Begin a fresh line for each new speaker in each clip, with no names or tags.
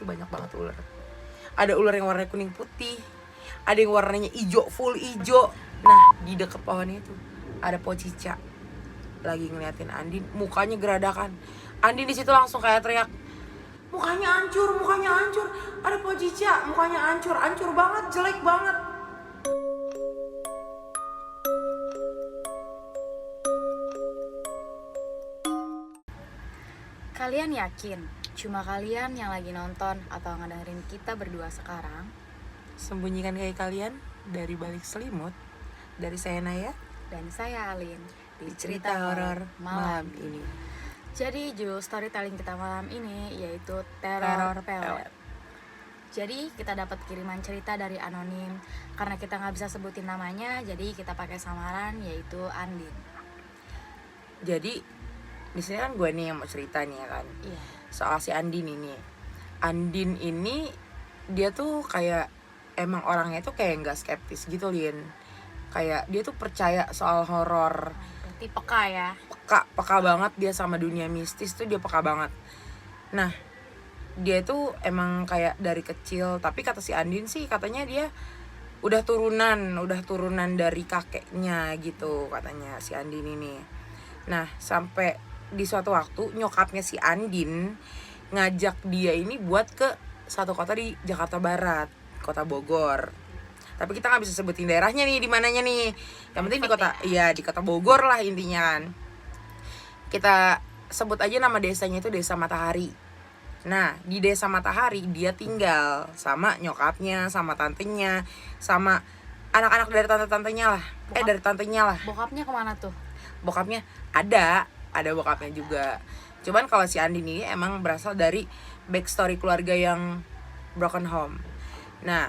itu banyak banget ular. Ada ular yang warnanya kuning putih, ada yang warnanya hijau, full hijau. Nah, di dekat pohon itu ada pocica lagi ngeliatin Andin, mukanya geradakan. Andin di situ langsung kayak teriak, mukanya hancur, ada pocica, mukanya hancur banget, jelek banget.
Kalian yakin cuma kalian yang lagi nonton atau ngedengerin kita berdua sekarang?
Sembunyikan kayak kalian dari balik selimut. Dari saya Naya
Dan saya Alin
di cerita horor malam ini.
Jadi judul storytelling kita malam ini yaitu
Teror
Teror Pelet. Jadi kita dapat kiriman cerita dari anonim. Karena kita nggak bisa sebutin namanya, jadi kita pakai samaran yaitu Andin.
Jadi di sini kan gue nih yang mau cerita nih ya kan.
Iya.
Soal si Andin ini. Andin ini dia tuh kayak emang orangnya tuh kayak nggak skeptis gitu, Lin. Kayak dia tuh percaya soal horor.
Berarti peka ya.
Peka banget dia sama dunia mistis tuh, dia peka banget. Nah, dia tuh emang kayak dari kecil, tapi kata si Andin sih katanya dia udah turunan dari kakeknya gitu katanya si Andin ini. Nah, sampai di suatu waktu nyokapnya si Andin ngajak dia ini buat ke satu kota di Jakarta Barat, kota Bogor. Tapi kita nggak bisa sebutin daerahnya nih, di mananya nih. Yang penting di kota, iya di kota Bogor lah intinya kan. Kita sebut aja nama desanya itu Desa Matahari. Nah, di Desa Matahari dia tinggal sama nyokapnya, sama tantenya, sama anak-anak dari tante-tantenya lah. Dari tantenya lah.
Bokapnya kemana tuh?
Bokapnya ada bokapnya juga. Cuman kalau si Andin ini emang berasal dari backstory keluarga yang broken home. Nah,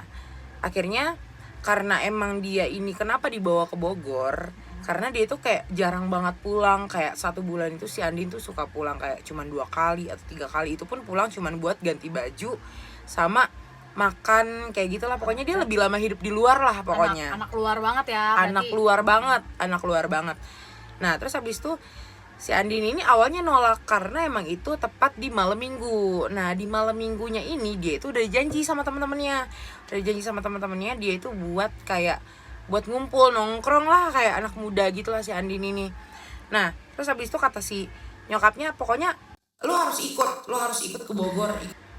akhirnya karena emang dia ini kenapa dibawa ke Bogor, karena dia itu kayak jarang banget pulang. Kayak 1 bulan itu si Andin tuh suka pulang kayak cuman 2 kali atau 3 kali. Itu pun pulang cuman buat ganti baju sama makan kayak gitulah. Pokoknya dia lebih lama hidup di luar lah pokoknya.
Anak luar banget ya.
Anak luar banget. Nah, terus habis itu si Andin ini awalnya nolak karena emang itu tepat di malam minggu. Nah, di malam minggunya ini dia itu udah janji sama teman-temannya. Dia itu buat ngumpul, nongkrong lah kayak anak muda gitu lah si Andin ini. Nah, terus habis itu kata si nyokapnya, pokoknya lu harus ikut ke Bogor.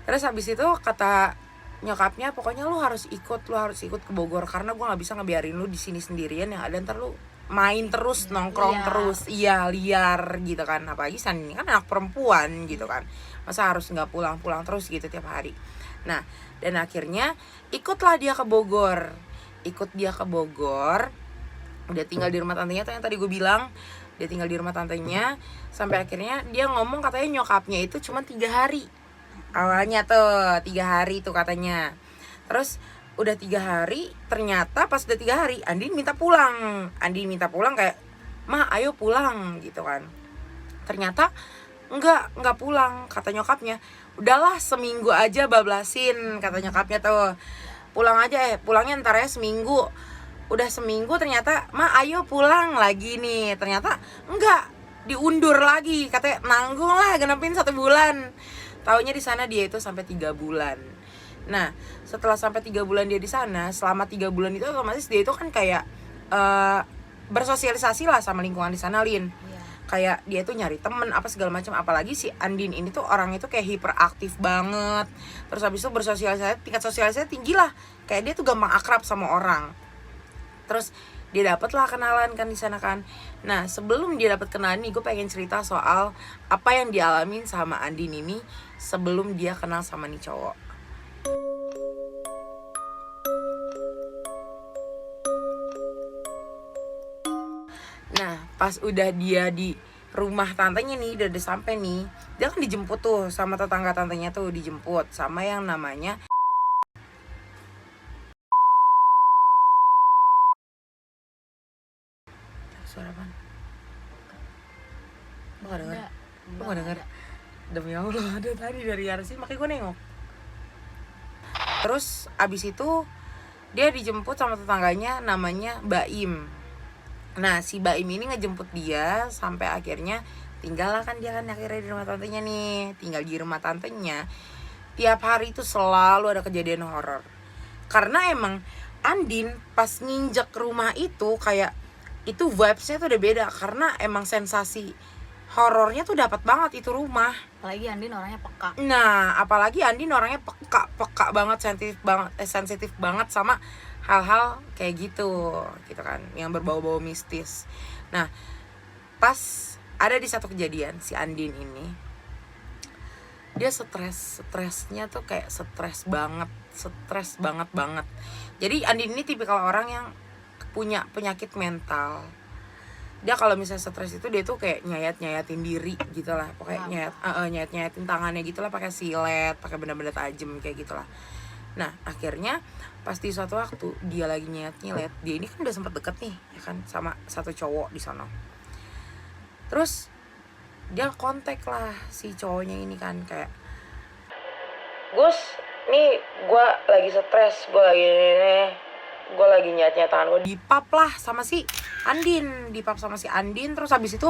Terus habis itu kata nyokapnya, pokoknya lu harus ikut ke Bogor karena gue nggak bisa ngebiarin lu di sini sendirian, yang ada ntar lu main terus, nongkrong terus, liar gitu kan. Apalagi Sandi ini kan anak perempuan gitu kan, masa harus nggak pulang terus gitu tiap hari. Nah, dan akhirnya ikutlah dia ke Bogor. Udah tinggal di rumah tantenya tuh yang tadi gue bilang. Dia tinggal di rumah tantenya sampai akhirnya dia ngomong katanya nyokapnya itu cuma 3 hari. Awalnya tuh 3 hari tuh katanya. Terus udah 3 hari, ternyata pas udah 3 hari Andin minta pulang kayak, "Ma, ayo pulang," gitu kan. Ternyata enggak pulang, kata nyokapnya. "Udahlah seminggu aja bablasin," kata nyokapnya tuh. Pulangnya ntar ya seminggu. Udah seminggu ternyata, "Ma, ayo pulang lagi nih." Ternyata enggak, diundur lagi, katanya nanggung lah genepin 1 bulan. Taunya di sana dia itu sampai 3 bulan. Nah, setelah sampai 3 bulan dia di sana, selama 3 bulan itu otomatis dia itu kan kayak bersosialisasi lah sama lingkungan di sana, Lin.
Iya.
Kayak dia tuh nyari temen apa segala macam. Apalagi si Andin ini tuh orangnya tuh kayak hiperaktif banget. Terus habis itu tingkat sosialisasi tinggi lah. Kayak dia tuh gampang akrab sama orang. Terus dia dapet lah kenalan kan di sana kan. Nah, sebelum dia dapet kenalan nih, gue pengen cerita soal apa yang dialamin sama Andin ini sebelum dia kenal sama nih cowok. Nah, pas udah dia di rumah tantenya nih, udah sampai nih, dia kan dijemput tuh sama tetangga tantenya tuh, dijemput sama yang namanya suara apaan? Lu gak denger? Demi Allah, ada tadi dari Yarsi, makanya gue nengok. Terus abis itu dia dijemput sama tetangganya namanya Baim. Nah, si Baim ini ngejemput dia sampai akhirnya tinggal lah kan dia kan akhirnya di rumah tantenya nih. Tinggal di rumah tantenya. tiap hari itu selalu ada kejadian horor. Karena emang Andin pas nginjek rumah itu kayak itu vibes-nya tuh udah beda, karena emang sensasi horornya tuh dapat banget itu rumah.
Apalagi Andin orangnya peka.
Nah, apalagi Andin orangnya peka banget, sensitif banget sama hal-hal kayak gitu kan, yang berbau-bau mistis. Nah, pas ada di satu kejadian si Andin ini, dia stresnya tuh kayak stres banget. Jadi Andin ini tipikal orang yang punya penyakit mental. Dia kalau misalnya stres itu dia tuh kayak nyayatin diri gitu lah, pokoknya nyayatin tangannya gitu lah pakai silet, pakai benda-benda tajam kayak gitulah. Nah akhirnya pas di suatu waktu dia lagi nyayat, dia ini kan udah sempet deket nih ya kan sama satu cowok di sana. Terus dia kontak lah si cowoknya ini kan, kayak, Gus, nih gue lagi stres, gue lagi nyayat tangan gue, dipap lah sama si Andin. Terus habis itu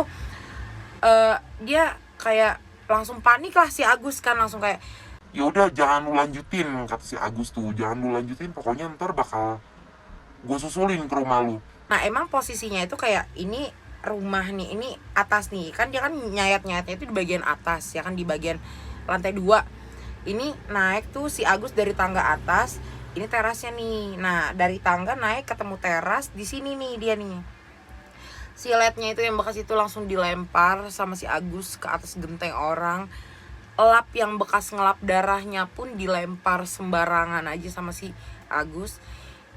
dia kayak langsung panik lah si Agus kan, langsung kayak,
ya udah jangan lu lanjutin, kata si Agus tuh, jangan lu lanjutin, pokoknya ntar bakal gue susulin ke rumah lu.
Nah emang posisinya itu kayak ini rumah nih, ini atas nih kan, dia kan nyayatnya itu di bagian atas ya kan, di bagian lantai 2. Ini naik tuh si Agus dari tangga atas, ini terasnya nih. Nah dari tangga naik ketemu teras, di sini nih dia nih. Siletnya itu yang bekas itu langsung dilempar sama si Agus ke atas genteng orang. Lap yang bekas ngelap darahnya pun dilempar sembarangan aja sama si Agus.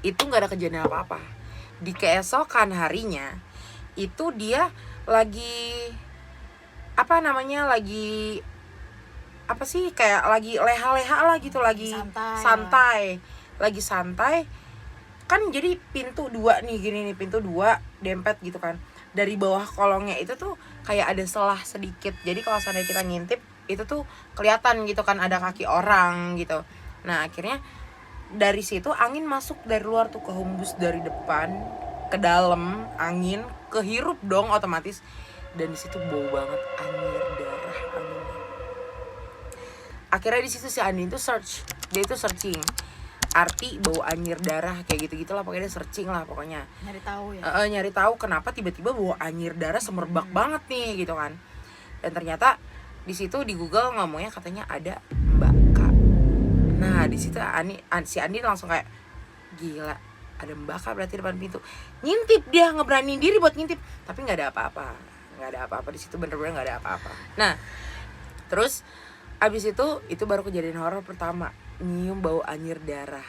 Itu gak ada kejadian apa-apa. Di keesokan harinya itu dia lagi kayak lagi leha-leha lah gitu, lagi santai kan. Jadi pintu 2 nih gini nih, pintu 2 dempet gitu kan. Dari bawah kolongnya itu tuh kayak ada celah sedikit, jadi kalau seandainya kita ngintip itu tuh kelihatan gitu kan ada kaki orang gitu. Nah akhirnya dari situ angin masuk dari luar tuh, kehembus dari depan ke dalam, angin kehirup dong otomatis, dan di situ bau banget anyir darah anginnya. Akhirnya di situ si Andin tuh dia itu searching arti bau anyir darah kayak gitu-gitulah, pokoknya dia searching lah pokoknya. Nyari tahu kenapa tiba-tiba bau anyir darah semerbak banget nih gitu kan. Dan ternyata di situ di Google ngomongnya katanya ada Mbak K. Nah, di situ si Andin langsung kayak gila, ada Mbak K berarti depan pintu. Ngintip, dia ngeberaniin diri buat ngintip, tapi enggak ada apa-apa di situ, bener-bener enggak ada apa-apa. Nah, terus abis itu baru kejadian horor pertama, nyium bau anyir darah.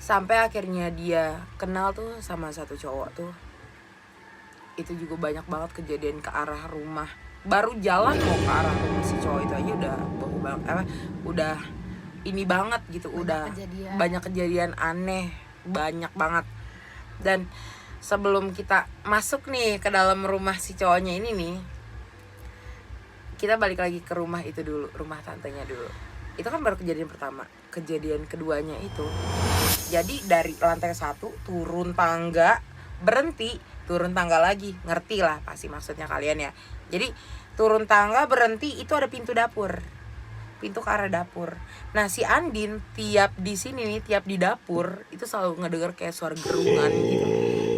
Sampai akhirnya dia kenal tuh sama satu cowok tuh. Itu juga banyak banget kejadian ke arah rumah. Baru jalan mau ke arah rumah si cowok itu aja udah bau banget, udah ini banget gitu, banyak kejadian aneh, banyak banget. Dan sebelum kita masuk nih ke dalam rumah si cowoknya ini nih, kita balik lagi ke rumah itu dulu, rumah tantenya dulu. Itu kan baru kejadian pertama. Kejadian keduanya itu, jadi dari lantai 1 turun tangga, berhenti, turun tangga lagi, ngerti lah pasti maksudnya kalian ya. Jadi turun tangga, berhenti, itu ada pintu dapur, pintu ke arah dapur. Nah si Andin tiap di di dapur itu selalu ngedenger kayak suara gerungan gitu,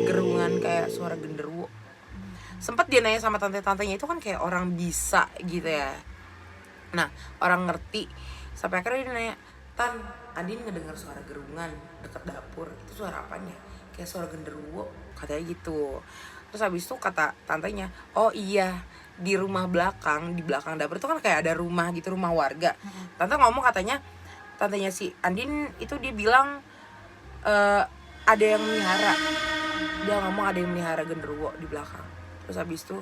gerungan kayak suara genderuwo. Sempet dia nanya sama tante-tantenya itu kan kayak orang bisa gitu ya. Nah orang ngerti, sampai akhirnya dia nanya, Tan, Andin ngedengar suara gerungan deket dapur, itu suara apanya? Kayak suara genderuwo katanya gitu. Terus habis itu kata tantenya, oh iya, di rumah belakang, di belakang dapur itu kan kayak ada rumah gitu, rumah warga. Tante ngomong katanya, tantenya si Andin itu dia bilang ada yang melihara. Dia ngomong ada yang melihara genderuwo di belakang. Terus habis itu,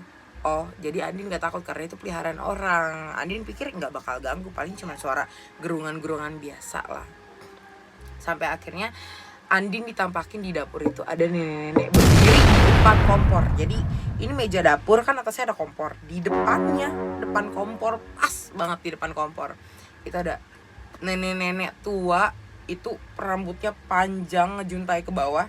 oh jadi Andin gak takut karena itu peliharaan orang. Andin pikir gak bakal ganggu, paling cuma suara gerungan-gerungan biasa lah. Sampai akhirnya Andin ditampakin di dapur itu ada nenek-nenek berdiri di depan kompor. Jadi ini meja dapur kan, atasnya ada kompor. Di depan kompor, pas banget di depan kompor, itu ada nenek-nenek tua. Itu rambutnya panjang ngejuntai ke bawah,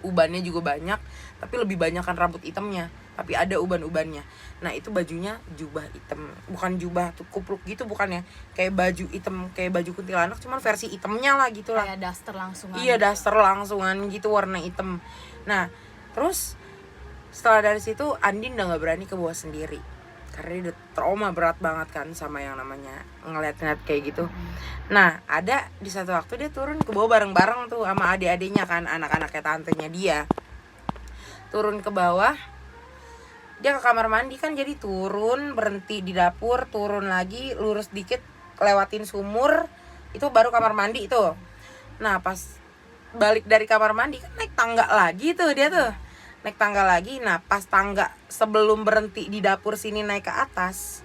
ubannya juga banyak, tapi lebih banyak kan rambut hitamnya. tapi ada uban-ubannya. Nah itu bajunya jubah hitam, bukan jubah tuh kupluk gitu, bukan ya, kayak baju hitam, kayak baju kuntilanak cuman versi hitamnya lah gitu lah.
Kayak daster langsungan.
Iya, daster langsungan gitu warna hitam. Nah terus setelah dari situ Andin udah nggak berani ke bawah sendiri karena dia udah trauma berat banget kan sama yang namanya ngeliat-ngeliat kayak gitu. Nah ada di satu waktu dia turun ke bawah bareng-bareng tuh sama adik-adiknya kan, anak-anaknya tantenya dia. Turun ke bawah, dia ke kamar mandi kan, jadi turun, berhenti di dapur, turun lagi, lurus dikit, lewatin sumur, itu baru kamar mandi tuh. Nah pas balik dari kamar mandi kan naik tangga lagi tuh dia tuh, naik tangga lagi. Nah pas tangga sebelum berhenti di dapur sini naik ke atas,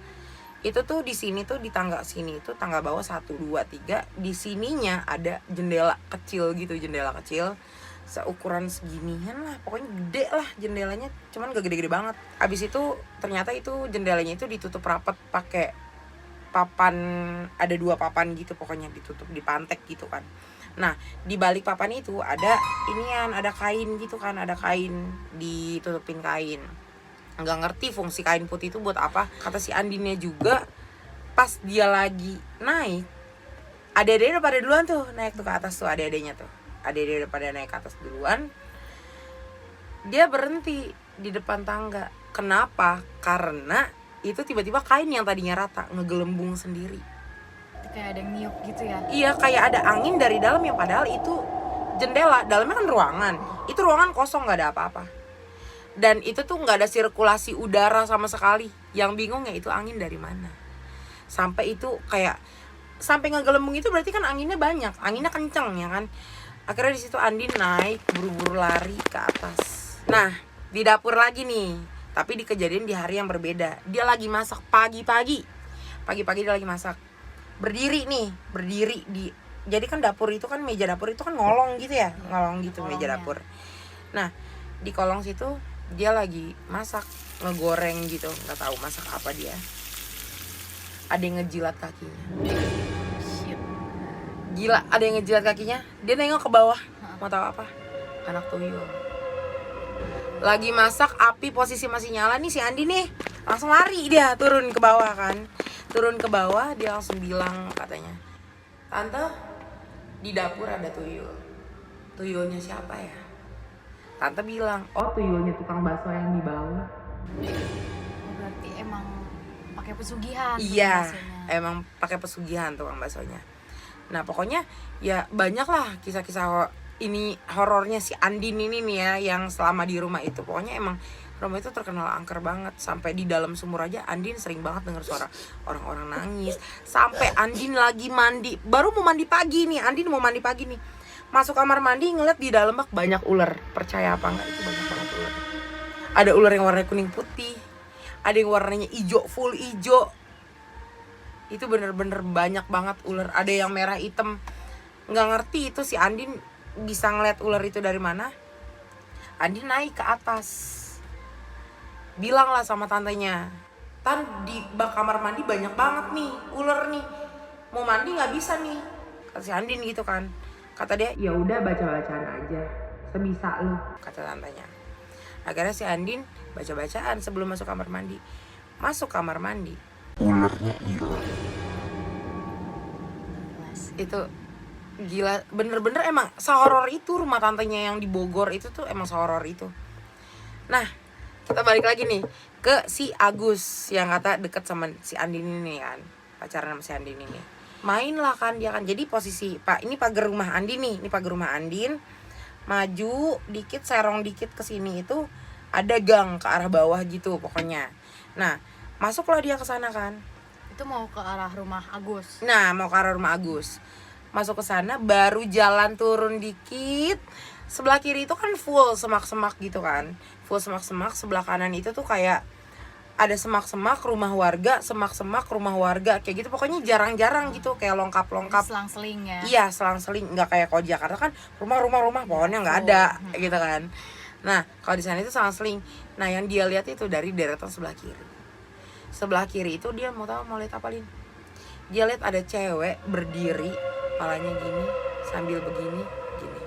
itu tuh di sini tuh di tangga sini itu tangga bawah 1, 2, 3, di sininya ada jendela kecil gitu, jendela kecil seukuran seginian lah, pokoknya gede lah jendelanya, cuman gak gede-gede banget. Abis itu ternyata itu jendelanya itu ditutup rapat pakai papan, ada 2 papan gitu, pokoknya ditutup, dipantek gitu kan. Nah di balik papan itu ada inian, ada kain gitu kan, ada kain, ditutupin kain. Nggak ngerti fungsi kain putih itu buat apa. Kata si Andinnya juga pas dia lagi naik, adik-adiknya udah pada duluan tuh naik tuh ke atas tuh, adik-adiknya tuh, adik-adiknya udah pada naik ke atas duluan. Dia berhenti di depan tangga. Kenapa? Karena itu tiba-tiba kain yang tadinya rata ngegelembung sendiri.
Kayak ada yang niup gitu ya.
Iya, kayak ada angin dari dalam, yang padahal itu jendela, dalamnya kan ruangan. Itu ruangan kosong, nggak ada apa-apa. Dan itu tuh nggak ada sirkulasi udara sama sekali. Yang bingungnya itu angin dari mana. Sampai itu kayak sampai ngegelembung itu berarti kan anginnya banyak, anginnya kenceng ya kan. Akhirnya di situ Andin naik buru-buru lari ke atas. Nah di dapur lagi nih, tapi di kejadian di hari yang berbeda. Dia lagi masak pagi-pagi dia lagi masak, berdiri di, jadi kan dapur itu kan, meja dapur itu kan ngolong gitu ya, ngolong gitu meja dapur. Nah di kolong situ dia lagi masak, ngegoreng gitu, nggak tahu masak apa dia. Ada yang ngejilat kakinya.
Shit.
Gila, ada yang ngejilat kakinya. Dia nengok ke bawah, mau tahu apa? Anak tuyul. Lagi masak, api posisi masih nyala nih, si Andi nih langsung lari, dia turun ke bawah kan. Turun ke bawah, dia langsung bilang katanya, "Tante, di dapur ada tuyul." Tuyulnya siapa ya? Tante bilang, "Oh, tuyulnya tukang bakso yang di bawah."
Berarti emang pakai pesugihan.
Iya,
baksonya.
emang pakai pesugihan tukang baksonya. Nah pokoknya ya banyak lah kisah-kisah ini horornya si Andin ini nih ya, yang selama di rumah itu. Pokoknya emang rumah itu terkenal angker banget. Sampai di dalam sumur aja Andin sering banget denger suara orang-orang nangis. Sampai Andin lagi mandi, baru mau mandi pagi nih, Andin mau mandi pagi nih, masuk kamar mandi ngeliat di dalam bak banyak ular. Percaya apa enggak, itu banyak banget ular. Ada ular yang warnanya kuning putih, ada yang warnanya hijau, full hijau. Itu bener-bener banyak banget ular. Ada yang merah hitam. Nggak ngerti itu si Andin bisa ngeliat ular itu dari mana. Andin naik ke atas, bilang lah sama tantenya, "Tan, di bak kamar mandi banyak banget nih ular nih, mau mandi nggak bisa nih." Kata si Andin gitu kan. Kata dia, "Ya udah baca-bacaan aja, sebisa lu," kata tantenya. Akhirnya si Andin baca-bacaan sebelum masuk kamar mandi. Masuk kamar mandi,
ularnya hilang.
itu gila, bener-bener emang sehoror itu rumah tantenya yang di Bogor itu tuh, emang sehoror itu. Nah kita balik lagi nih ke si Agus yang kata deket sama si Andin ini kan, pacaran sama si Andin ini. Main lah kan dia kan, jadi posisi ini pagar rumah Andin nih, ini pagar rumah Andin, maju dikit, serong dikit ke sini itu ada gang ke arah bawah gitu pokoknya. Nah masuklah dia ke sana kan.
Itu mau ke arah rumah Agus.
Nah mau ke arah rumah Agus, masuk ke sana, baru jalan turun dikit, sebelah kiri itu kan full semak-semak gitu kan, full semak-semak. Sebelah kanan itu tuh kayak ada semak-semak rumah warga, semak-semak rumah warga kayak gitu, pokoknya jarang-jarang gitu, kayak longkap-longkap.
Selang-seling ya.
Iya selang-seling, nggak kayak kalau Jakarta kan rumah pohonnya nggak ada gitu kan. Nah kalau di sana itu selang-seling. Nah yang dia lihat itu dari deretan sebelah kiri. Sebelah kiri itu dia mau tahu mau lihat apa, Lin? Dia lihat ada cewek berdiri, palanya gini sambil begini gini.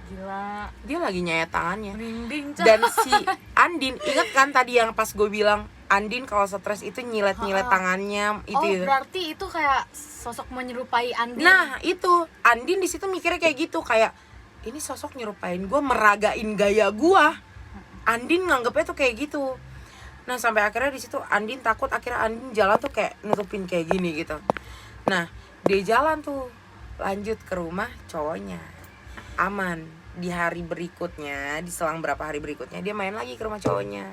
Gila,
Dia lagi nyayat tangannya.
merinding Cah.
Dan si Andin, ingat kan tadi yang pas gue bilang Andin kalau stres itu nyilet-nyilet tangannya itu.
Oh berarti itu kayak sosok menyerupai Andin.
Nah itu Andin di situ mikirnya kayak gitu, kayak ini sosok nyerupain gue, meragain gaya gue. Andin nganggepnya tuh kayak gitu. Nah sampai akhirnya di situ Andin takut, akhirnya Andin jalan tuh kayak nutupin kayak gini gitu. Nah dia jalan tuh lanjut ke rumah cowoknya, aman. Di hari berikutnya, di selang berapa hari berikutnya dia main lagi ke rumah cowoknya.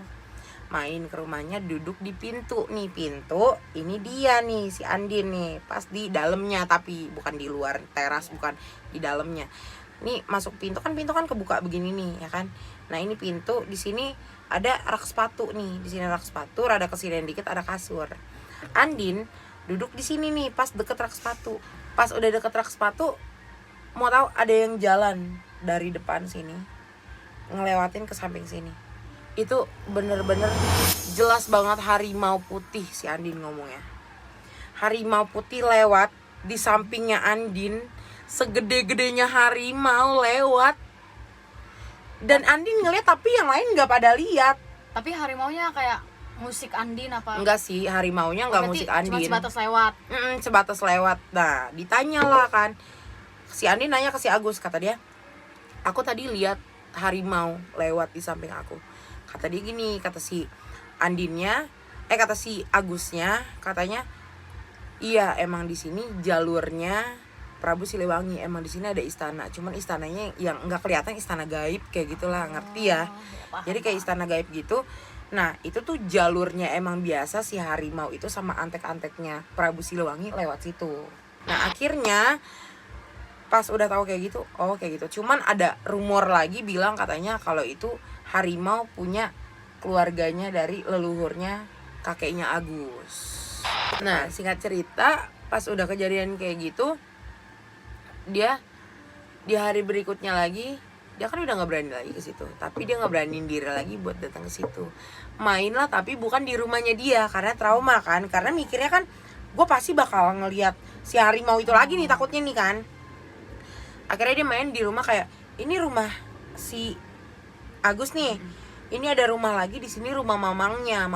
Main ke rumahnya, duduk di pintu nih, pintu ini dia nih si Andin nih, pas di dalamnya, tapi bukan di luar teras, bukan di dalamnya. Nih masuk pintu kan kebuka begini nih ya kan. Nah ini pintu, di sini ada rak sepatu nih, di sini rak sepatu, rada kesini dikit ada kasur. Andin duduk di sini nih pas deket rak sepatu. Pas udah deket rak sepatu, mau tahu ada yang jalan dari depan sini ngelewatin ke samping sini. Itu bener-bener jelas banget harimau putih si Andin ngomongnya. Harimau putih lewat di sampingnya Andin, segede-gedenya harimau lewat. Dan Andin ngeliat tapi yang lain nggak pada lihat.
Tapi harimaunya kayak musik Andin apa?
Enggak sih, harimaunya nggak
Berarti
musik Andin.
Cuma sebatas lewat.
Sebatas lewat. Nah ditanya lah kan, si Andin nanya ke si Agus, kata dia, aku tadi lihat harimau lewat di samping aku. Kata dia gini, kata si Andinnya, kata si Agusnya, katanya, iya emang di sini jalurnya Prabu Siliwangi, emang di sini ada istana. Cuman istananya yang nggak kelihatan, istana gaib kayak gitulah, ngerti ya?
Paham,
Jadi kayak istana gaib gitu. Nah itu tuh jalurnya emang biasa si harimau itu sama antek-anteknya Prabu Siliwangi lewat situ. Nah akhirnya pas udah tahu kayak gitu, oh kayak gitu. Cuman ada rumor lagi bilang katanya kalau itu harimau punya keluarganya dari leluhurnya kakeknya Agus. Nah singkat cerita, pas udah kejadian kayak gitu, dia di hari berikutnya lagi, dia kan udah nggak berani lagi ke situ. Tapi dia nggak beraniin diri lagi buat datang ke situ. Main lah tapi bukan di rumahnya dia, karena trauma kan. Karena mikirnya kan, gue pasti bakal ngeliat si harimau itu lagi nih, takutnya nih kan. Akhirnya dia main di rumah kayak, ini rumah si Agus nih, ini ada rumah lagi di sini, rumah mamangnya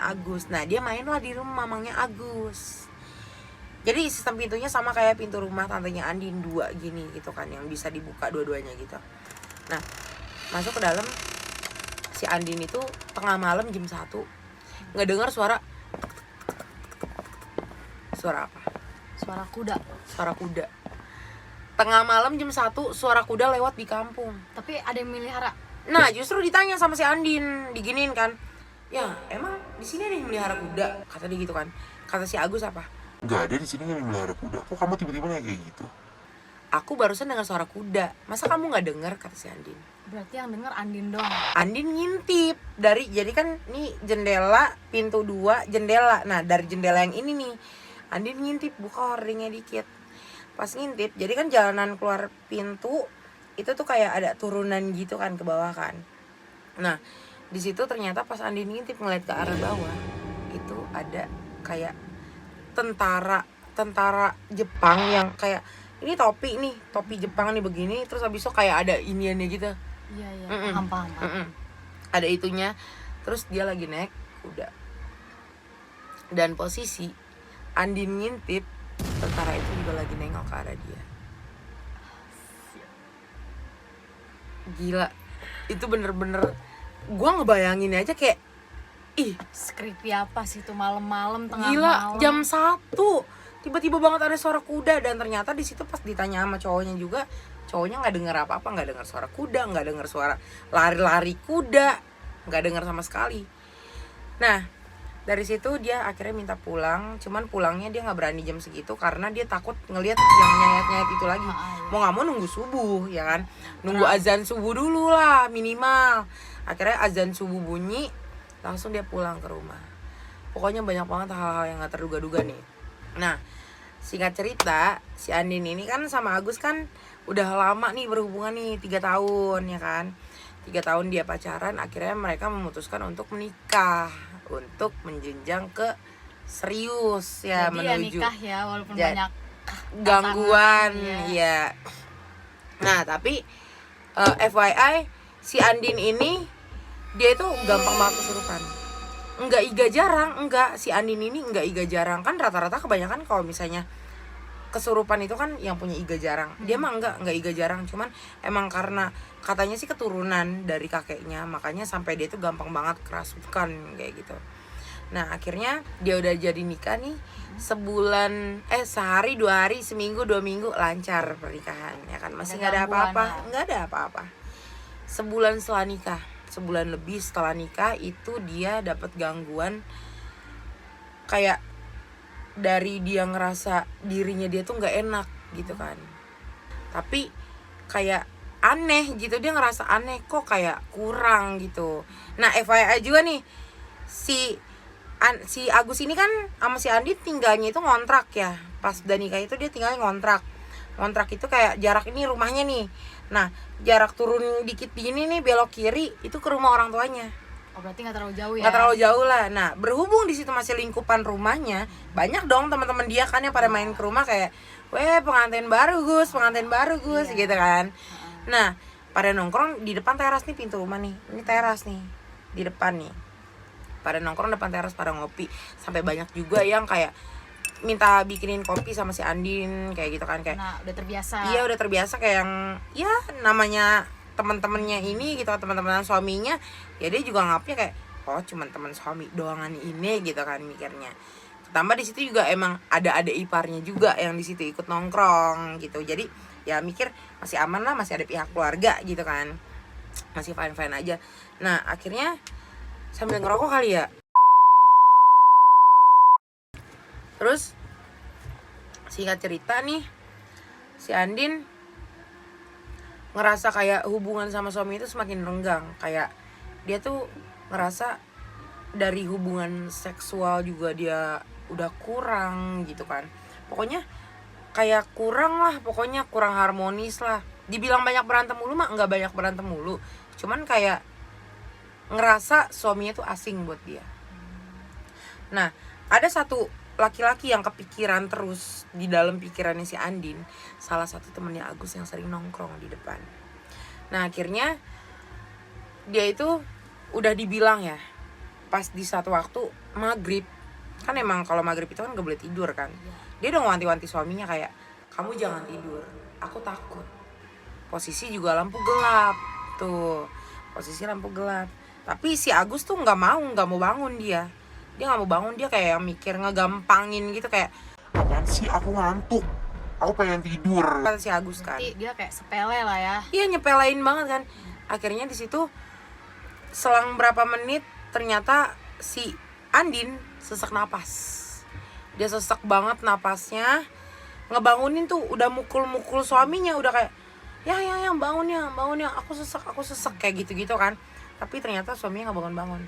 Agus. Nah dia mainlah di rumah mamangnya Agus. Jadi sistem pintunya sama kayak pintu rumah tantenya Andin, 2 gini gitu kan, yang bisa dibuka dua-duanya gitu. Nah masuk ke dalam, si Andin itu tengah malam jam 1 ngedengar suara apa?
Suara kuda.
Suara kuda. Tengah malam jam 1 suara kuda lewat di kampung.
Tapi ada yang melihara.
Nah justru ditanya sama si Andin, diginiin kan, ya emang di sini ada yang melihara kuda, kata dia gitu kan. Kata si Agus apa,
Nggak ada di sini yang melihara kuda. Kok kamu tiba-tiba nanya kayak gitu?
aku barusan dengar suara kuda, masa kamu nggak dengar, kata si Andin.
Berarti yang denger Andin dong.
Andin ngintip dari, jadi kan nih jendela, pintu 2 jendela. Nah dari jendela yang ini nih Andin ngintip, buka hordingnya dikit. Pas ngintip, jadi kan jalanan keluar pintu itu tuh kayak ada turunan gitu kan ke bawah kan. Nah di situ ternyata pas Andin ngintip ngeliat ke arah bawah, itu ada kayak tentara Jepang yang kayak, ini topi Jepang nih begini, terus habis itu kayak ada iniannya gitu.
Iya iya,
Mm-mm.
paham.
Ada itunya. Terus dia lagi naik kuda, dan posisi Andin ngintip, tentara itu juga lagi nengok ke arah dia. Gila, itu bener-bener gue ngebayangin aja kayak, ih
Skripsi apa sih itu malam-malam tengah
gila,
malam.
jam 1 tiba-tiba banget ada suara kuda. Dan ternyata di situ pas ditanya sama cowoknya juga, cowoknya nggak dengar apa-apa, nggak dengar suara kuda, nggak dengar suara lari-lari kuda, nggak dengar sama sekali. Nah dari situ dia akhirnya minta pulang, cuman pulangnya dia nggak berani jam segitu karena dia takut ngelihat yang nyayat-nyayat itu lagi. Mau nggak mau nunggu subuh ya kan, nunggu azan subuh dulu lah minimal. Akhirnya azan subuh bunyi, langsung dia pulang ke rumah. Pokoknya banyak banget hal-hal yang nggak terduga-duga nih. Nah singkat cerita, si Andin ini kan sama Agus kan udah lama nih berhubungan nih, 3 tahun ya kan. 3 tahun dia pacaran, akhirnya mereka memutuskan untuk menikah, untuk menjenjang ke serius ya.
Jadi ya
menuju
nikah ya, walaupun
Ja-
banyak
gangguan
pasangan,
ya. Nah tapi FYI, si Andin ini dia itu gampang banget kesurupan. Enggak iga jarang, enggak, si Andin ini enggak iga jarang. Kan rata-rata kebanyakan kalau misalnya kesurupan itu kan yang punya iga jarang. Dia mah enggak iga jarang, cuman emang karena katanya sih keturunan dari kakeknya, makanya sampai dia tuh gampang banget kerasukan kayak gitu. Nah akhirnya dia udah jadi nikah nih, sebulan sehari 2 hari, seminggu 2 minggu lancar pernikahan ya kan, masih nggak ada apa-apa, nggak ada apa-apa. Sebulan setelah nikah, sebulan lebih setelah nikah itu dia dapat gangguan, kayak dari dia ngerasa dirinya dia tuh nggak enak gitu kan, tapi kayak aneh gitu, dia ngerasa aneh kok kayak kurang gitu. Nah FYI juga nih, si Agus ini kan sama si Andi tinggalnya itu ngontrak ya. Pas udah nikah itu dia tinggalnya ngontrak. Ngontrak itu kayak jarak ini rumahnya nih. Nah jarak turun dikit gini nih belok kiri itu ke rumah orang tuanya.
Oh berarti nggak terlalu jauh ya?
Nggak terlalu jauh lah. Nah berhubung di situ masih lingkupan rumahnya, banyak dong teman-teman dia kan yang pada main ke rumah kayak, weh pengantin baru Gus gitu kan. Nah pada nongkrong di depan teras nih, pintu rumah nih, ini teras nih di depan nih, pada nongkrong depan teras, pada ngopi. Sampai banyak juga yang kayak minta bikinin kopi sama si Andin kayak gitu kan, kayak
nah udah terbiasa.
Iya udah terbiasa, kayak yang ya namanya teman-temannya ini gitu, teman-teman suaminya ya, dia juga nganggapnya kayak oh cuman teman suami doangan ini gitu kan mikirnya. Tambah di situ juga emang ada adik iparnya juga yang di situ ikut nongkrong gitu, jadi ya mikir masih aman lah, masih ada pihak keluarga gitu kan, masih fine aja. Nah akhirnya sambil ngerokok kali ya, terus singkat cerita nih, si Andin ngerasa kayak hubungan sama suami itu semakin renggang. Kayak dia tuh ngerasa dari hubungan seksual juga dia udah kurang gitu kan. Pokoknya kayak kurang lah, pokoknya kurang harmonis lah. Dibilang banyak berantem mulu mah nggak banyak berantem mulu, cuman kayak ngerasa suaminya tuh asing buat dia. Nah ada satu laki-laki yang kepikiran terus di dalam pikirannya si Andin, salah satu temennya Agus yang sering nongkrong di depan. Nah akhirnya dia itu udah dibilang ya, pas di satu waktu maghrib, kan emang kalau maghrib itu kan gak boleh tidur kan, dia udah ngewanti-wanti suaminya kayak, kamu jangan tidur, aku takut. Posisi juga lampu gelap tuh, posisi lampu gelap. Tapi si Agus tuh nggak mau bangun dia nggak mau bangun, dia kayak mikir ngegampangin gitu, kayak
apaan sih, aku ngantuk, aku pengen tidur,
kata si Agus kan.
Berarti dia kayak sepele lah ya.
Iya nyepelain banget kan. Akhirnya di situ selang berapa menit ternyata si Andin sesak napas. Dia sesak banget napasnya, ngebangunin tuh udah mukul-mukul suaminya, udah kayak yang bangun ya, aku sesak kayak gitu kan. Tapi ternyata suaminya nggak bangun.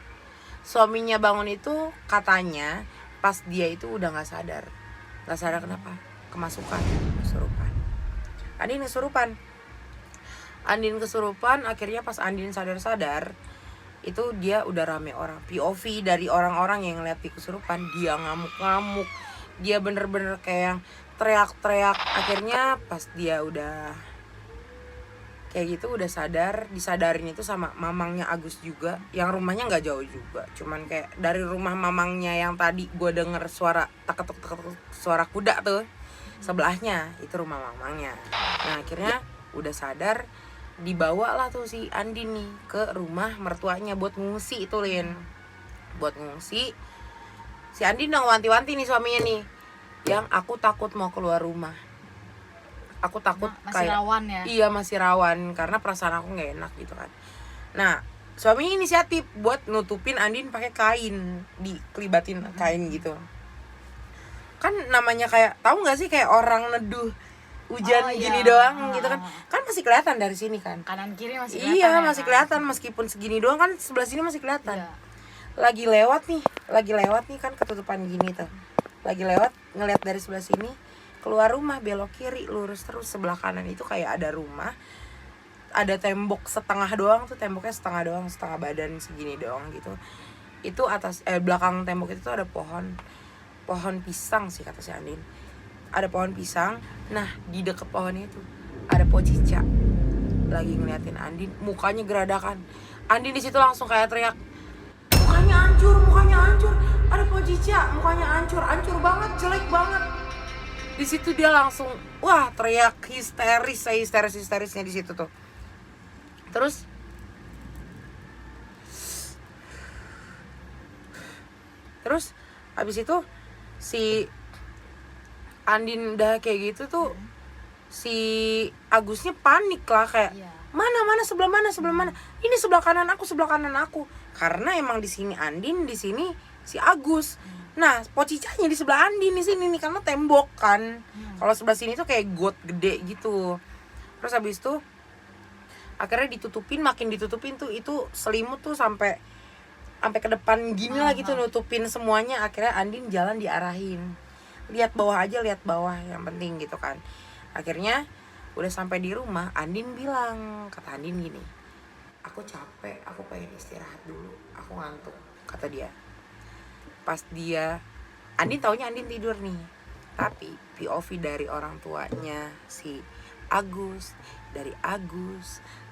Suaminya bangun itu katanya pas dia itu udah nggak sadar kenapa, kesurupan. Andin kesurupan. Akhirnya pas Andin sadar itu dia udah rame orang, POV dari orang-orang yang ngeliat di kesurupan, dia ngamuk-ngamuk, dia bener-bener kayak teriak-teriak. Akhirnya pas dia udah kayak gitu, udah sadar, disadarin itu sama mamangnya Agus juga, yang rumahnya nggak jauh juga, cuman kayak dari rumah mamangnya yang tadi gue denger suara tek-tek suara kuda tuh, sebelahnya itu rumah mamangnya. Nah akhirnya udah sadar, dibawa lah tuh si Andi nih ke rumah mertuanya buat ngungsi itu, Lin, buat ngungsi. Si Andi udah wanti-wanti nih suaminya nih, yang aku takut mau keluar rumah, aku takut
masih
kayak
rawan ya.
Iya masih rawan karena perasaan aku nggak enak gitu kan. Nah suaminya inisiatif buat nutupin Andin pakai kain, dikelibatin kain gitu kan, namanya kayak, tahu nggak sih kayak orang neduh hujan gini doang gitu kan masih kelihatan dari sini kan,
kanan kiri masih kelihatan.
Iya
ya,
masih kelihatan, meskipun segini doang kan, sebelah sini masih kelihatan.
Iya.
lagi lewat nih kan ketutupan gini tuh, lagi lewat ngeliat dari sebelah sini, keluar rumah belok kiri lurus terus, sebelah kanan itu kayak ada rumah, ada tembok setengah doang tuh, temboknya setengah badan segini doang gitu. Itu atas belakang tembok itu tuh ada pohon pisang sih kata si Andin, ada pohon pisang. Nah di deket pohon itu ada pohon cicak lagi ngeliatin Andin, mukanya geradakan. Andin di situ langsung kayak teriak, mukanya hancur, ada Pocica, mukanya hancur banget, jelek banget. Di situ dia langsung wah teriak histeris, saya histerisnya di situ tuh. Terus habis itu si Andin udah kayak gitu tuh, si Agusnya panik lah kayak,
Iya.
mana sebelah mana, ini sebelah kanan aku, karena emang di sini Andin, di sini si Agus. Nah Pocicanya di sebelah Andin di sini nih, karena tembok kan. Kalau sebelah sini tuh kayak got gede gitu. Terus habis itu akhirnya makin ditutupin tuh, itu selimut tuh sampai ke depan gini lah gitu, nutupin semuanya. Akhirnya Andin jalan diarahin, lihat bawah yang penting gitu kan. Akhirnya udah sampai di rumah, Andin bilang, kata Andin gini, aku capek, aku pengen istirahat dulu, aku ngantuk, kata dia. Pas Andin taunya Andin tidur nih, tapi POV dari orang tuanya si Agus,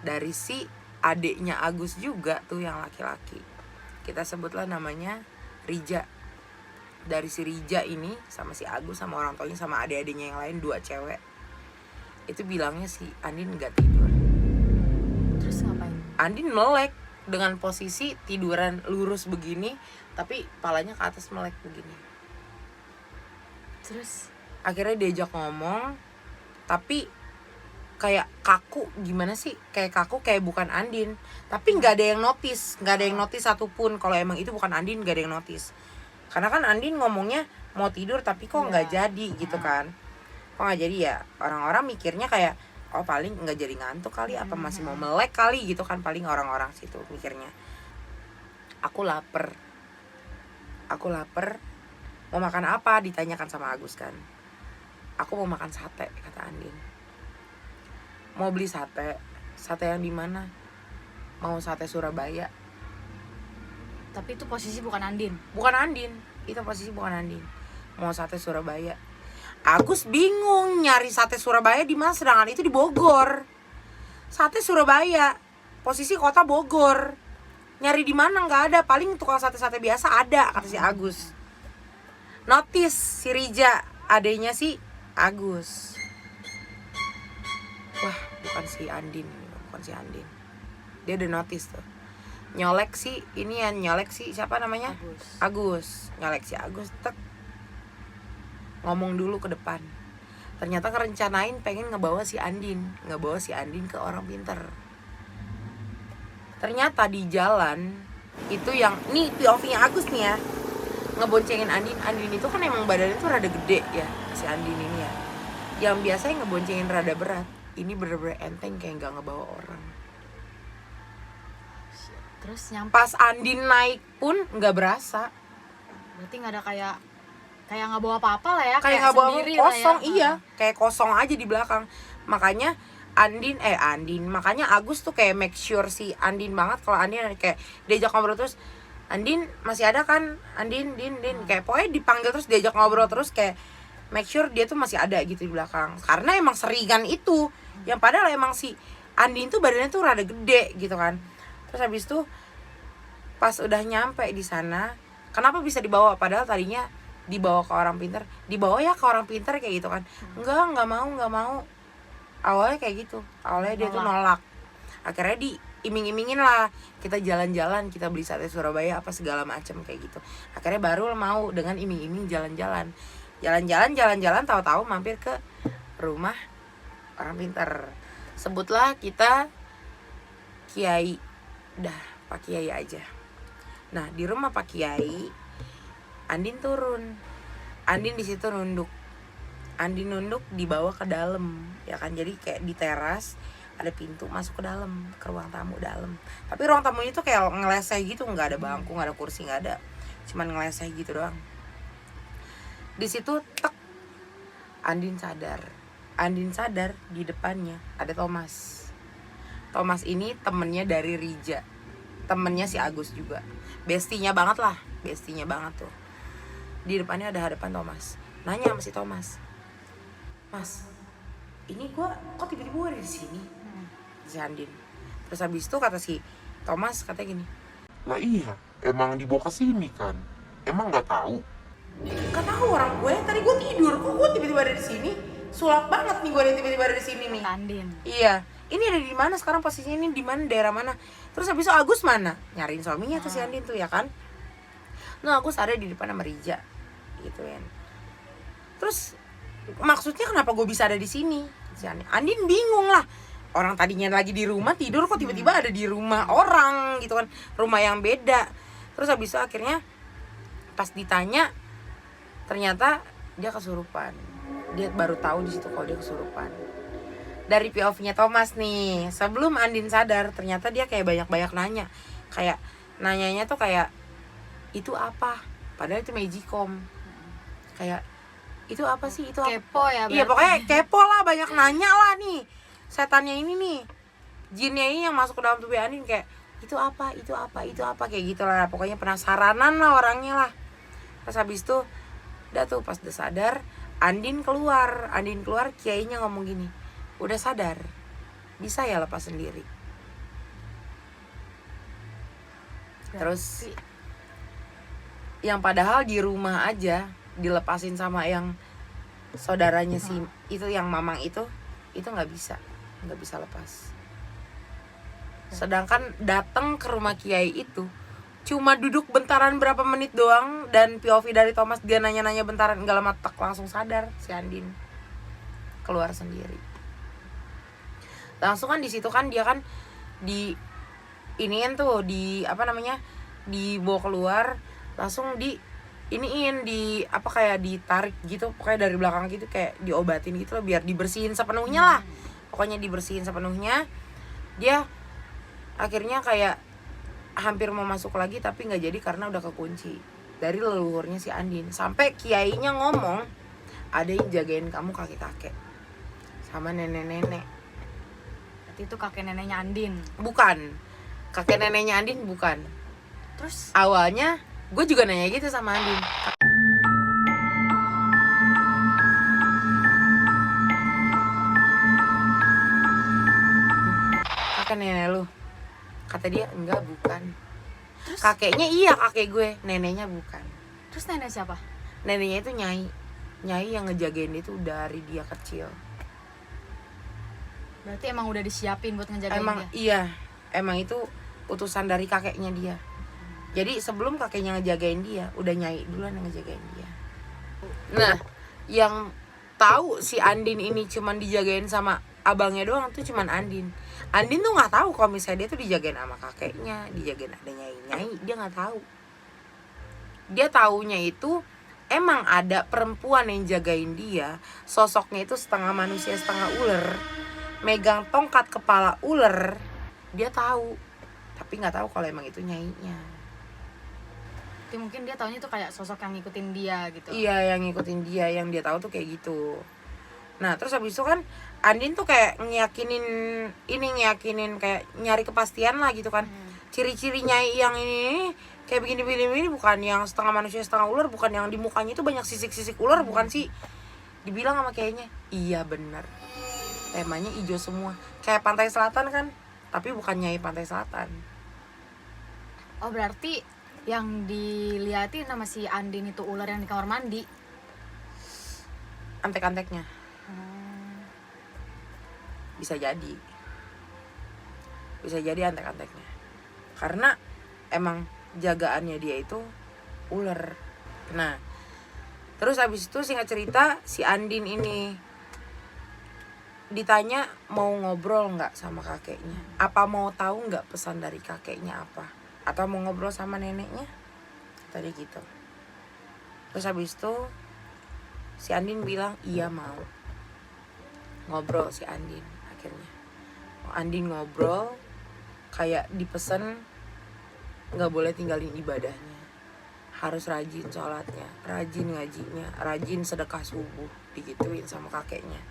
dari si adiknya Agus juga tuh yang laki-laki, kita sebutlah namanya Rija. Dari si Rija ini sama si Agus sama orang tuanya sama adik-adiknya yang lain 2 cewek, itu bilangnya si Andin gak tidur.
Terus ngapain?
Andin melek dengan posisi tiduran lurus begini, tapi palanya ke atas melek begini.
Terus
Akhirnya diajak ngomong, tapi kayak kaku, gimana sih, kayak kaku, kayak bukan Andin. Tapi nggak ada yang notice satupun kalau emang itu bukan Andin, nggak ada yang notice. Karena kan Andin ngomongnya mau tidur tapi kok nggak jadi gitu kan. Kok nggak jadi ya, orang-orang mikirnya kayak, oh paling nggak jadi ngantuk kali, apa masih mau melek kali gitu kan, paling orang-orang situ mikirnya. Aku lapar, mau makan apa, ditanyakan sama Agus kan. Aku mau makan sate, kata Andin. Mau beli sate yang di mana? Mau sate Surabaya.
tapi itu posisi bukan Andin.
Itu posisi bukan Andin. Mau sate Surabaya. Agus bingung nyari sate Surabaya di mana, sedangkan itu di Bogor. Sate Surabaya, posisi kota Bogor. Nyari di mana nggak ada, paling tukang sate biasa ada, kata si Agus. Notice si Rija, adanya si Agus. Wah, bukan si Andin. Dia udah notice tuh. Nyolek si siapa namanya? Agus. Nyolek si Agus, tek. Ngomong dulu ke depan. Ternyata ngerencanain pengen ngebawa si Andin ke orang pinter. Ternyata di jalan itu yang nih POV-nya Agus nih ya, ngeboncengin Andin itu kan emang badannya tuh rada gede ya si Andin ini ya. Yang biasanya ngeboncengin rada berat, ini bener-bener enteng kayak nggak ngebawa orang.
Terus nyampe,
Pas Andin naik pun nggak berasa,
berarti nggak ada kayak nggak bawa apa-apa lah ya,
kayak nggak bawa
sendiri
kosong
lah ya.
iya, kayak kosong aja di belakang. Makanya makanya Agus tuh kayak make sure si Andin banget kalau Andin kayak diajak ngobrol terus, Andin masih ada kan, Andin, Din, kayak pokoknya dipanggil terus diajak ngobrol terus, kayak make sure dia tuh masih ada gitu di belakang. Karena emang seringan itu, yang padahal emang si Andin tuh badannya tuh rada gede gitu kan. Terus habis itu pas udah nyampe di sana, kenapa bisa dibawa padahal tadinya dibawa ke orang pinter, kayak gitu kan. Enggak mau. Awalnya kayak gitu, dia tuh nolak. Akhirnya diiming-imingin lah, kita jalan-jalan, kita beli sate Surabaya apa segala macam kayak gitu. Akhirnya baru mau dengan iming-iming jalan-jalan, tahu-tahu mampir ke rumah orang pinter. Sebutlah kita Kiai, dah Pak Kiai aja. Nah di rumah Pak Kiai, Andin turun, Andin di situ nunduk, dibawa ke dalam ya kan. Jadi kayak di teras ada pintu masuk ke dalam, ke ruang tamu dalam. Tapi ruang tamu itu kayak ngeleseh gitu, nggak ada bangku, nggak ada kursi, nggak ada, cuman ngeleseh gitu doang. Di situ tek, Andin sadar di depannya ada Thomas ini temennya dari Rija, temennya si Agus juga, bestinya banget tuh. Di depannya ada hadapan Thomas, nanya sama si Thomas, Mas, ini gua kok tiba-tiba ada di sini? si Andin. Terus habis itu kata si Thomas katanya gini,
Lah iya, emang dibawa ke sini kan. Emang nggak tahu.
"Gak tahu orang gue, tadi gue tidur, kok gue tiba-tiba ada di sini? Sulap banget nih gue tiba-tiba ada di sini nih."
Andin.
Iya, ini ada di mana sekarang posisinya, ini di mana, daerah mana? Terus habis itu Agus mana? Nyariin suaminya tuh si Andin tuh ya kan. Nah, Agus ada di depan sama Rija gitu kan. Terus maksudnya kenapa gue bisa ada di sini? Si Andin bingung lah. Orang tadinya lagi di rumah tidur kok tiba-tiba ada di rumah orang gitu kan, rumah yang beda. Terus habis itu akhirnya pas ditanya ternyata dia kesurupan. Dia baru tahu di situ kalau dia kesurupan. Dari POV-nya Thomas nih, sebelum Andin sadar ternyata dia kayak banyak-banyak nanya. Kayak nanyanya tuh kayak, "Itu apa?" Padahal itu Magicom. Kayak, "Itu apa sih? Itu apa?"
Kepo ya
Iya,
berarti.
pokoknya kepo lah, banyak nanya lah nih. Setannya ini nih, jinnya ini yang masuk ke dalam tubuh Andin kayak, "Itu apa? Itu apa? Itu apa?" Kayak gitu lah. Pokoknya penasaranan lah orangnya lah. Terus habis itu udah tuh pas udah sadar, Andin keluar, kiainya ngomong gini, "Udah sadar, bisa ya lepas sendiri." Terus yang padahal di rumah aja dilepasin sama yang saudaranya si itu, yang mamang itu nggak bisa lepas. Sedangkan datang ke rumah kiai itu cuma duduk bentaran berapa menit doang, dan POV dari Thomas dia nanya-nanya bentaran, nggak lama tek langsung sadar si Andin keluar sendiri. Langsung kan di situ kan dia kan di iniin tuh, di apa namanya, dibawa keluar, langsung di iniin, di apa kayak ditarik gitu, pokoknya dari belakang gitu kayak diobatin gitu loh, biar dibersihin sepenuhnya lah. Pokoknya dibersihin sepenuhnya. Dia akhirnya kayak hampir mau masuk lagi tapi nggak jadi karena udah kekunci dari leluhurnya si Andin. Sampai kiainya ngomong, "Ada yang jagain kamu, kakek-kakek sama nenek-nenek."
Berarti itu kakek neneknya Andin.
Bukan, kakek neneknya Andin bukan.
Terus
Awalnya gue juga nanya gitu sama Andin, "Kakek nenek lu?" Kata dia, "Enggak, bukan."
Terus?
Kakeknya iya kakek gue, neneknya bukan.
Terus nenek siapa?
Neneknya itu Nyai yang ngejagain dia tuh dari dia kecil.
Berarti emang udah disiapin buat ngejagain
Emang
dia.
iya, emang itu utusan dari kakeknya dia. Jadi sebelum kakeknya ngejagain dia, udah Nyai duluan yang ngejagain dia. Nah, yang tahu si Andin ini cuman dijagain sama abangnya doang tuh cuman Andin. Andin tuh nggak tahu kalau misalnya dia tuh dijagain sama kakeknya, dijagain ada Nyai, dia nggak tahu. Dia taunya itu emang ada perempuan yang jagain dia, sosoknya itu setengah manusia setengah ular, megang tongkat kepala ular. Dia tahu, tapi nggak tahu kalau emang itu Nyainya.
Berarti mungkin dia taunya tuh kayak sosok yang ngikutin dia gitu.
Iya, yang ngikutin dia, yang dia tahu tuh kayak gitu. Nah, terus habis itu kan Andin tuh kayak ngeyakinin kayak nyari kepastian lah gitu kan. Ciri-ciri Nyai yang ini kayak begini bukan yang setengah manusia setengah ular, bukan yang di mukanya itu banyak sisik-sisik ular, bukan sih. Dibilang sama kayaknya, iya bener, temanya hijau semua kayak pantai selatan kan, tapi bukan Nyai pantai selatan.
Oh, berarti yang diliatin sama si Andin itu ular yang di kamar mandi.
Antek-anteknya bisa jadi antek-anteknya, karena emang jagaannya dia itu ular. Nah, terus habis itu singkat cerita si Andin ini ditanya mau ngobrol nggak sama kakeknya, apa mau tahu nggak pesan dari kakeknya apa, atau mau ngobrol sama neneknya tadi gitu. Terus habis itu si Andin bilang iya mau ngobrol. Si Andin akhirnya Andin ngobrol, kayak dipesan nggak boleh tinggalin ibadahnya, harus rajin sholatnya, rajin ngajinya, rajin sedekah subuh, digituin sama kakeknya.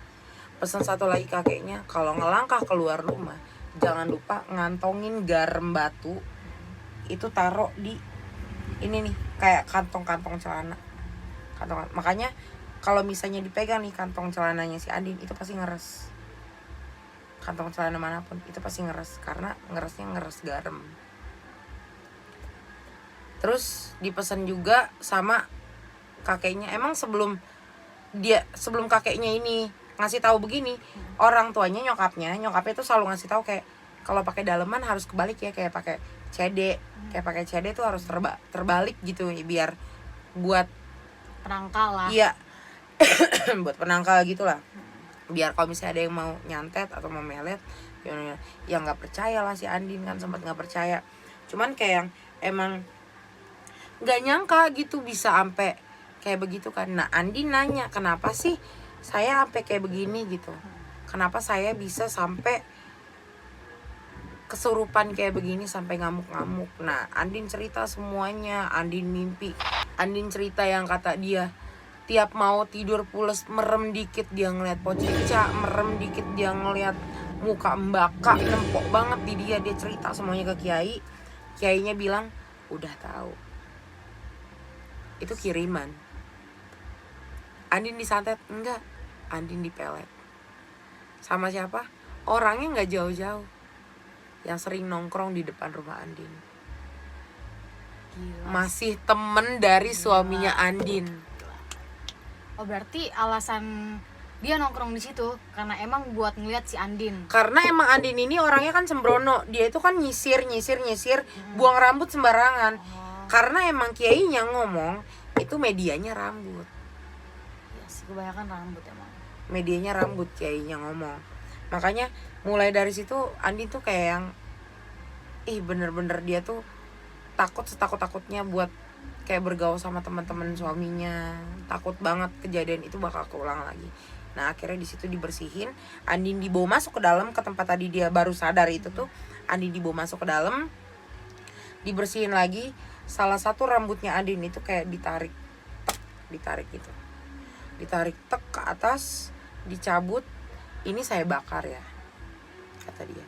Pesan satu lagi kakeknya, kalau ngelangkah keluar rumah jangan lupa ngantongin garam batu, itu taruh di ini nih kayak kantong-kantong celana, makanya kalau misalnya dipegang nih kantong celananya si Andin itu pasti ngeres. kantong celana manapun itu pasti ngeres, karena ngeresnya ngeres garam. Terus dipesan juga sama kakeknya. Emang sebelum kakeknya ini ngasih tahu begini, orang tuanya nyokapnya tuh selalu ngasih tahu kayak kalau pakai daleman harus kebalik ya, kayak pakai CD. Kayak pakai CD tuh harus terbalik gitu ya, biar buat
Penangkal lah.
iya buat penangkal gitulah, biar kalau misalnya ada yang mau nyantet atau mau melet ya nggak percaya lah. Si Andin kan sempat nggak percaya, cuman kayak yang emang nggak nyangka gitu bisa sampai kayak begitu kan. Nah Andin nanya, kenapa sih saya sampai kayak begini gitu, kenapa saya bisa sampai kesurupan kayak begini sampai ngamuk-ngamuk. Nah Andin cerita semuanya. Andin mimpi, Andin cerita yang kata dia tiap mau tidur pules merem dikit dia ngeliat Pocica, merem dikit dia ngeliat muka Mbaka, nempok banget di dia. Dia cerita semuanya ke Kiai. Kiainya bilang udah tahu itu kiriman. Andin disantet? Enggak, Andin dipelet. Sama siapa? Orangnya nggak jauh-jauh, yang sering nongkrong di depan rumah Andin.
Gila.
Masih temen dari suaminya Andin.
Oh berarti alasan dia nongkrong di situ karena emang buat ngeliat si Andin.
Karena emang Andin ini orangnya kan sembrono. Dia itu kan nyisir, buang rambut sembarangan. Karena emang kiainya ngomong itu medianya rambut.
Ya sih, kebanyakan rambut emang.
Medianya rambut, kiainya ngomong. Makanya mulai dari situ Andin tuh kayak yang bener-bener dia tuh takut setakut-takutnya buat kayak bergaul sama teman-teman suaminya. Takut banget kejadian itu bakal keulang lagi. Nah akhirnya di situ dibersihin. Andin dibawa masuk ke dalam, ke tempat tadi dia baru sadar itu tuh. Andin dibawa masuk ke dalam, dibersihin lagi. Salah satu rambutnya Andin itu kayak ditarik gitu, ditarik tek ke atas, dicabut. Ini saya bakar ya, kata dia.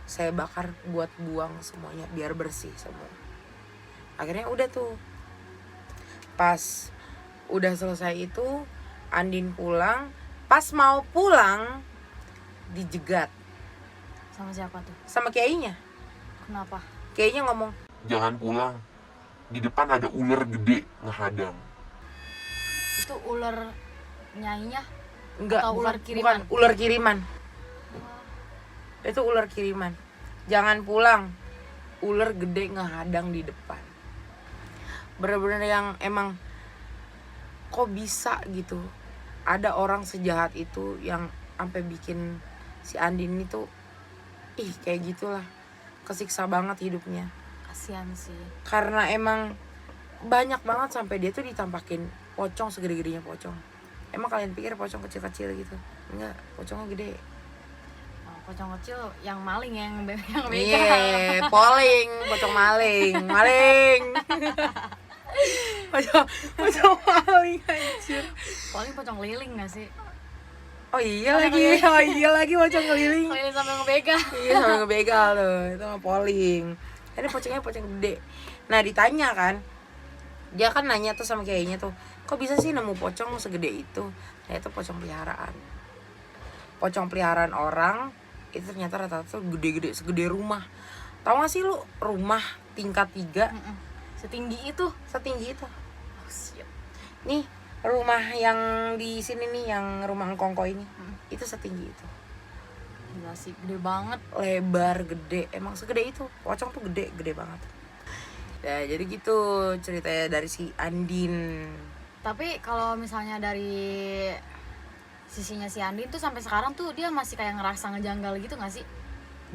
Saya bakar buat buang semuanya biar bersih semua. Akhirnya udah tuh, pas udah selesai itu Andin pulang. Pas mau pulang dijegat.
Sama siapa tuh?
Sama kiainya.
Kenapa?
Kiainya ngomong,
Jangan pulang, di depan ada ular gede ngehadang.
Itu ular nyainya?
enggak,
Atau ular
bukan
kiriman?
ular kiriman. Itu ular kiriman. Jangan pulang, ular gede ngehadang di depan. Bener-bener yang emang kok bisa gitu, ada orang sejahat itu yang sampai bikin si Andin itu kayak gitulah, kesiksa banget hidupnya.
Kasian sih.
Karena emang banyak banget sampai dia tuh ditampakin pocong segede-gedenya pocong. Emang kalian pikir pocong kecil-kecil gitu? Enggak, pocongnya gede.
Oh, pocong kecil yang maling yang megang.
Iya, pocong maling. Pocong maling anjir.
Paling pocong keliling gak sih?
Oh iya lagi pocong keliling.
Keliling sampai ngebegal.
Iya sampai ngebegal tuh, itu mah poling. Ini pocongnya pocong gede. Nah ditanya kan, dia kan nanya tuh sama kayaknya tuh, kok bisa sih nemu pocong segede itu? Nah itu pocong peliharaan. Pocong peliharaan orang itu ternyata rata-rata tuh gede-gede, segede rumah. Tahu gak sih lu rumah tingkat 3
Setinggi itu.
setinggi itu?
Oh, siap.
Nih rumah yang di sini nih, yang rumah Engkongko ini, itu setinggi itu.
Gila sih, gede banget.
Lebar, gede, emang segede itu. Pocong tuh gede banget. Ya jadi gitu ceritanya dari si Andin.
Tapi kalau misalnya dari sisinya si Andin tuh sampai sekarang tuh dia masih kayak ngerasa ngejanggal gitu gak sih?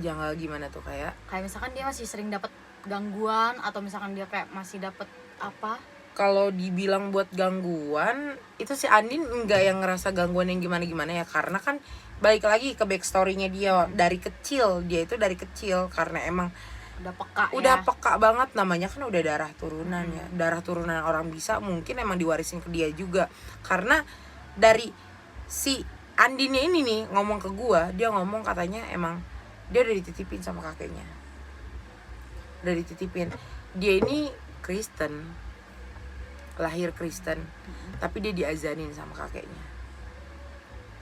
Janggal gimana tuh? Kayak
Misalkan dia masih sering dapat gangguan, atau misalkan dia kayak masih dapat apa?
kalau dibilang buat gangguan, itu si Andin enggak yang ngerasa gangguan yang gimana-gimana ya. Karena kan balik lagi ke backstory-nya dia dari kecil. Dia itu dari kecil karena emang
Udah peka
peka banget. Namanya kan udah darah turunan ya. Darah turunan orang bisa, mungkin emang diwarisin ke dia juga. Karena dari si Andinnya ini nih ngomong ke gua, dia ngomong katanya emang dia udah dititipin sama kakeknya. Udah dititipin. Dia ini Kristen, lahir Kristen, tapi dia diazanin sama kakeknya.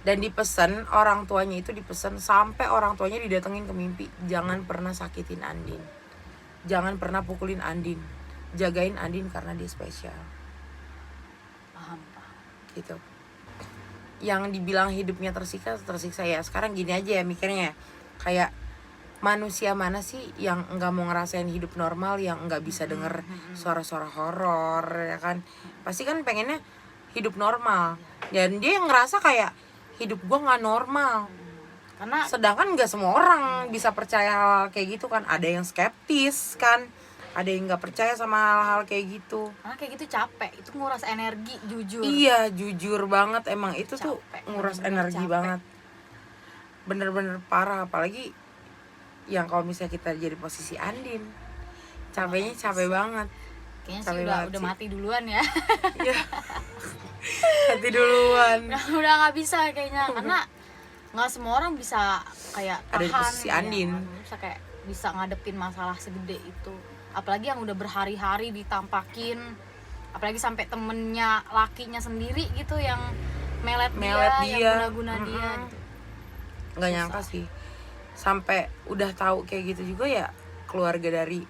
Dan dipesan, orang tuanya itu dipesan sampai orang tuanya didatengin ke mimpi, jangan pernah sakitin Andin, jangan pernah pukulin Andin, jagain Andin karena dia spesial.
Paham.
Gitu. Yang dibilang hidupnya tersiksa ya. Sekarang gini aja ya mikirnya, kayak manusia mana sih yang nggak mau ngerasain hidup normal, yang nggak bisa denger suara-suara horor, ya kan? Pasti kan pengennya hidup normal. Dan dia yang ngerasa kayak hidup gua nggak normal.
Karena
Sedangkan nggak semua orang bisa percaya hal kayak gitu kan. Ada yang skeptis kan, ada yang nggak percaya sama hal-hal kayak gitu.
karena kayak gitu capek, itu nguras energi jujur.
Iya, jujur banget, emang itu tuh
Capek,
nguras
bener-bener
energi
capek.
banget. Bener-bener parah, apalagi yang kalau misalnya kita jadi posisi Andin, capeknya capek banget.
Kayaknya sih
Capek
udah
banget sih.
mati duluan ya.
Iya. Hati duluan.
udah nggak bisa kayaknya, karena nggak semua orang bisa kayak
Ada di
tahan
posisi
ya,
Andin.
bisa kayak bisa ngadepin masalah segede itu, apalagi yang udah berhari-hari ditampakin, apalagi sampai temennya lakinya sendiri gitu yang melet dia. Yang guna-guna dia gitu.
Nggak nyangka sih, sampai udah tahu kayak gitu juga ya, keluarga dari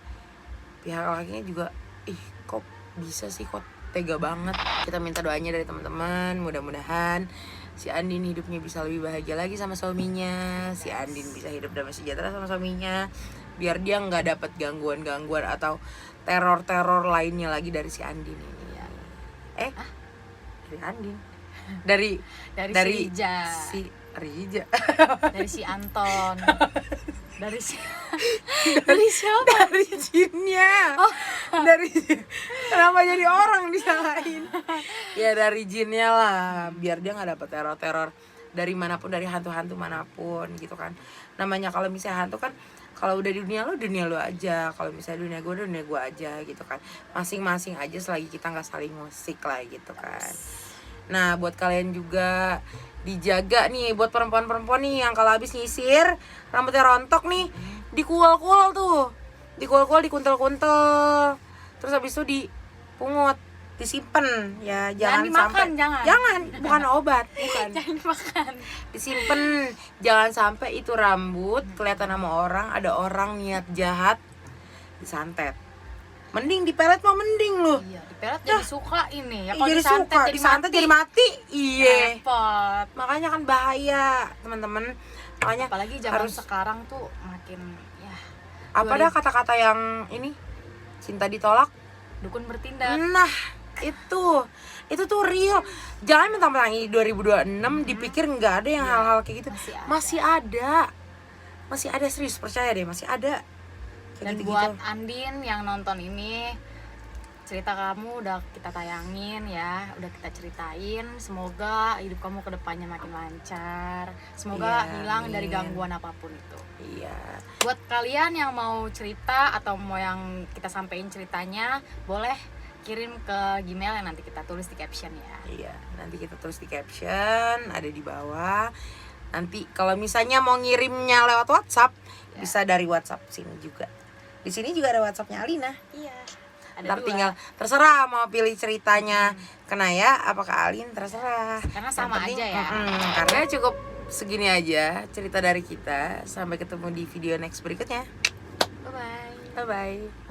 pihak lakinya juga, ih kok bisa sih, kok tega banget. Kita minta doanya dari teman-teman, mudah-mudahan si Andin hidupnya bisa lebih bahagia lagi sama suaminya, si Andin bisa hidup damai sejahtera sama suaminya, biar dia nggak dapat gangguan-gangguan atau teror-teror lainnya lagi dari si Andin ini. Dari Andin, dari
Dari si Rija.
si Rija.
Dari si Anton. dari siapa?
Dari jinnya. Dari kenapa jadi orang disalahin? Ya dari jinnya lah, biar dia nggak dapat teror-teror dari manapun, dari hantu-hantu manapun gitu kan. Namanya kalau misalnya hantu kan, kalau udah di dunia lu aja, kalau misalnya dunia gue aja gitu kan. Masing-masing aja selagi kita nggak saling musik lah gitu kan. Nah buat kalian juga dijaga nih, buat perempuan-perempuan nih yang kalau habis nyisir rambutnya rontok nih, dikual-kual tuh, dikual-kual, dikuntel-kuntel, terus habis itu dipungut, disimpan ya, jangan
dimakan,
sampai
jangan.
bukan obat, bukan,
Jangan dimakan.
disimpan, jangan sampai itu rambut kelihatan sama orang, ada orang niat jahat disantet. Mending dipelet mah mending loh.
Iya, dipelet jadi suka ini. Ya kalau
Jadi
disantet
suka,
jadi
disantet
mati.
jadi mati. Iya.
Repot.
Makanya kan bahaya, teman-teman. Makanya
Apalagi zaman
harus
sekarang tuh makin ya
apa dah kata-kata yang ini, cinta ditolak.
dukun bertindak.
Nah, itu tuh real. Jangan mentang-mentang ini 2026 dipikir nggak ada yang hal-hal kayak gitu. Masih ada, serius, percaya deh, masih ada.
Dan
Kayak
buat
gitu-gitu.
Andin yang nonton ini, cerita kamu udah kita tayangin ya, udah kita ceritain. Semoga hidup kamu kedepannya makin lancar. Semoga
Iya,
hilang
amin.
dari gangguan apapun itu.
Iya.
Buat kalian yang mau cerita atau mau yang kita sampein ceritanya, boleh kirim ke Gmail yang nanti kita tulis di caption ya.
Iya, nanti kita tulis di caption, ada di bawah. Nanti kalau misalnya mau ngirimnya lewat WhatsApp, bisa dari WhatsApp sini juga. Di sini juga ada WhatsAppnya Alina.
Iya. Ada
Ntar
dua.
tinggal terserah mau pilih ceritanya ke Naya apa ke Alin, terserah.
Karena sama
Yang penting,
aja ya.
karena cukup segini aja cerita dari kita. Sampai ketemu di video next berikutnya.
Bye bye.
Bye bye.